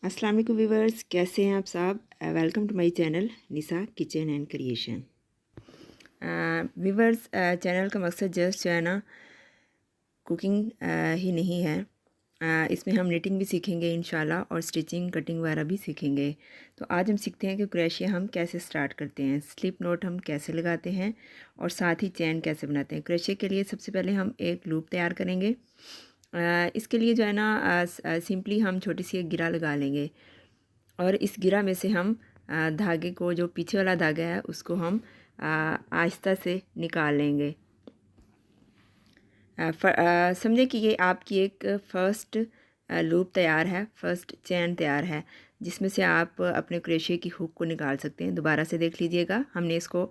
अस्सलाम वालेकुम व्यूवर्स, कैसे हैं आप सब। Welcome to my channel Nisa kitchen and creation. Viewers, channel का मकसद जस्ट जो है ना कुकिंग ही नहीं है। इसमें हम निटिंग भी सीखेंगे इंशाल्लाह और स्टिचिंग कटिंग वगैरह भी सीखेंगे। तो आज हम सीखते हैं कि क्रोशिया हम कैसे स्टार्ट करते हैं, स्लिप नोट हम कैसे लगाते हैं और साथ ही चैन कैसे बनाते हैं। क्रोशिया के लिए सबसे पहले हम एक लूप तैयार करेंगे। इसके लिए जो है ना सिंपली हम छोटी सी एक गिरा लगा लेंगे और इस गिरा में से हम धागे को, जो पीछे वाला धागा है उसको हम आहिस्ता से निकाल लेंगे। समझे कि ये आपकी एक फ़र्स्ट लूप तैयार है, फ़र्स्ट चैन तैयार है, जिसमें से आप अपने क्रोशिया की हुक को निकाल सकते हैं। दोबारा से देख लीजिएगा, हमने इसको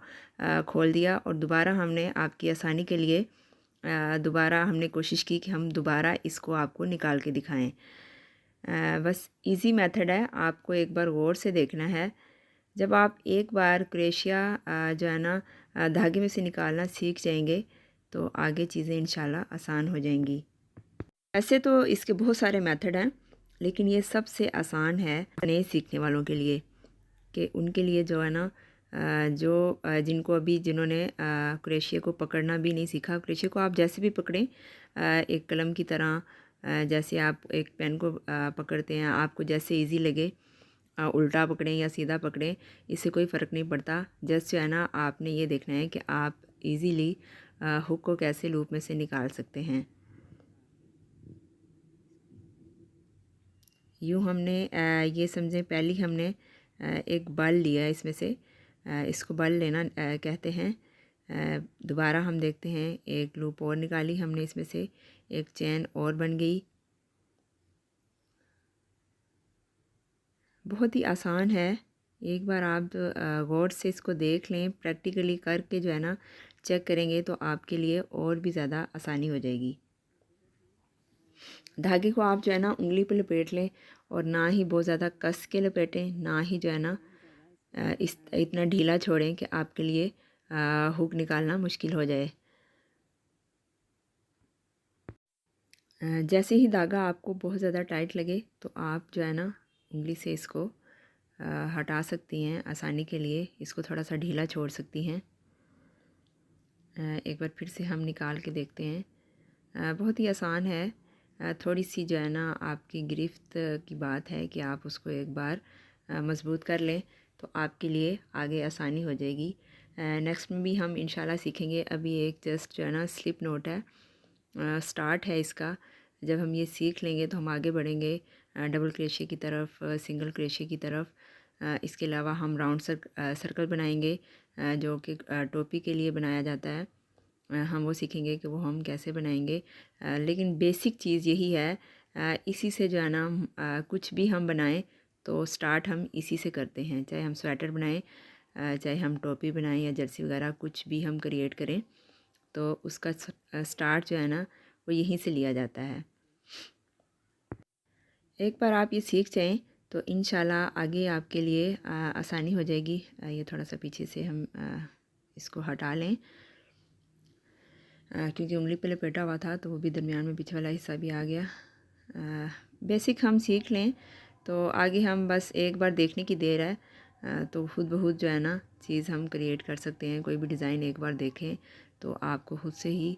खोल दिया और दोबारा हमने आपकी आसानी के लिए दोबारा हमने कोशिश की कि हम दोबारा इसको आपको निकाल के दिखाएं। बस इजी मेथड है, आपको एक बार गौर से देखना है। जब आप एक बार क्रोशिया जो है ना धागे में से निकालना सीख जाएंगे तो आगे चीज़ें इंशाल्लाह आसान हो जाएंगी। ऐसे तो इसके बहुत सारे मेथड हैं, लेकिन ये सबसे आसान है नए सीखने वालों के लिए, कि उनके लिए जो है ना जिनको अभी जिन्होंने क्रोशिया को पकड़ना भी नहीं सीखा। क्रोशिया को आप जैसे भी पकड़ें, एक कलम की तरह, जैसे आप एक पेन को पकड़ते हैं, आपको जैसे इजी लगे, उल्टा पकड़ें या सीधा पकड़ें, इससे कोई फ़र्क नहीं पड़ता। जस्ट जो है ना आपने ये देखना है कि आप इजीली हुक को कैसे लूप में से निकाल सकते हैं। यूँ हमने ये समझें, पहले हमने एक बल लिया इसमें से, इसको बल लेना कहते हैं। दोबारा हम देखते हैं, एक लूप और निकाली हमने, इसमें से एक चैन और बन गई। बहुत ही आसान है, एक बार आप गौर से इसको देख लें, प्रैक्टिकली करके जो है ना चेक करेंगे तो आपके लिए और भी ज़्यादा आसानी हो जाएगी। धागे को आप जो है ना उंगली पर लपेट लें और ना ही बहुत ज़्यादा कस के लपेटें, ना ही जो है ना इस इतना ढीला छोड़ें कि आपके लिए हुक निकालना मुश्किल हो जाए। जैसे ही धागा आपको बहुत ज़्यादा टाइट लगे तो आप जो है ना उंगली से इसको हटा सकती हैं। आसानी के लिए इसको थोड़ा सा ढीला छोड़ सकती हैं। एक बार फिर से हम निकाल के देखते हैं। बहुत ही आसान है। थोड़ी सी जो है ना आपकी गिरफ्त की बात है कि आप उसको एक बार मज़बूत कर लें तो आपके लिए आगे आसानी हो जाएगी। नेक्स्ट में भी हम इंशाल्लाह सीखेंगे। अभी एक जस्ट जो है ना स्लिप नोट है, स्टार्ट है इसका। जब हम ये सीख लेंगे तो हम आगे बढ़ेंगे डबल क्रोशिया की तरफ, सिंगल क्रोशिया की तरफ। इसके अलावा हम राउंड सर्कल बनाएंगे, जो कि टोपी के लिए बनाया जाता है। हम वो सीखेंगे कि वो हम कैसे बनाएंगे। लेकिन बेसिक चीज़ यही है, इसी से जो है ना कुछ भी हम बनाएं तो स्टार्ट हम इसी से करते हैं। चाहे हम स्वेटर बनाएं, चाहे हम टोपी बनाएं या जर्सी वगैरह कुछ भी हम क्रिएट करें, तो उसका स्टार्ट जो है ना वो यहीं से लिया जाता है। एक बार आप ये सीख जाएं तो इंशाल्लाह आगे आपके लिए आसानी हो जाएगी। ये थोड़ा सा पीछे से हम इसको हटा लें, क्योंकि उंगली पे लपेटा हुआ था तो वो भी दरमियान में पीछे वाला हिस्सा भी आ गया। बेसिक हम सीख लें तो आगे हम बस एक बार देखने की देर है, तो खुद ब खुद जो है ना चीज़ हम क्रिएट कर सकते हैं। कोई भी डिज़ाइन एक बार देखें तो आपको खुद से ही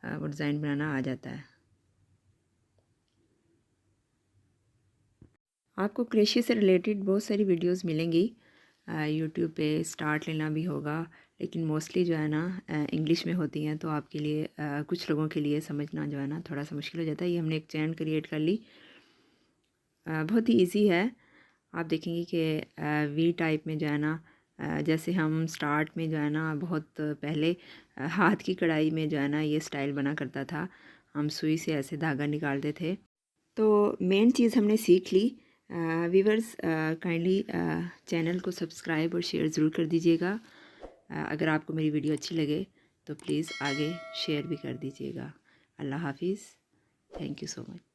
वो डिज़ाइन बनाना आ जाता है। आपको क्रोशिया से रिलेटेड बहुत सारी वीडियोस मिलेंगी यूट्यूब पे, स्टार्ट लेना भी होगा, लेकिन मोस्टली जो है ना इंग्लिश में होती हैं, तो आपके लिए कुछ लोगों के लिए समझना जो है ना थोड़ा सा मुश्किल हो जाता है। ये हमने एक चैन क्रिएट कर ली, बहुत ही इजी है। आप देखेंगे कि वी टाइप में जो है ना, जैसे हम स्टार्ट में जो है ना बहुत पहले हाथ की कढ़ाई में जो है ना ये स्टाइल बना करता था, हम सुई से ऐसे धागा निकालते थे। तो मेन चीज़ हमने सीख ली। व्यूवर्स, काइंडली चैनल को सब्सक्राइब और शेयर ज़रूर कर दीजिएगा। अगर आपको मेरी वीडियो अच्छी लगे तो प्लीज़ आगे शेयर भी कर दीजिएगा। अल्लाह हाफिज़। Thank you so much.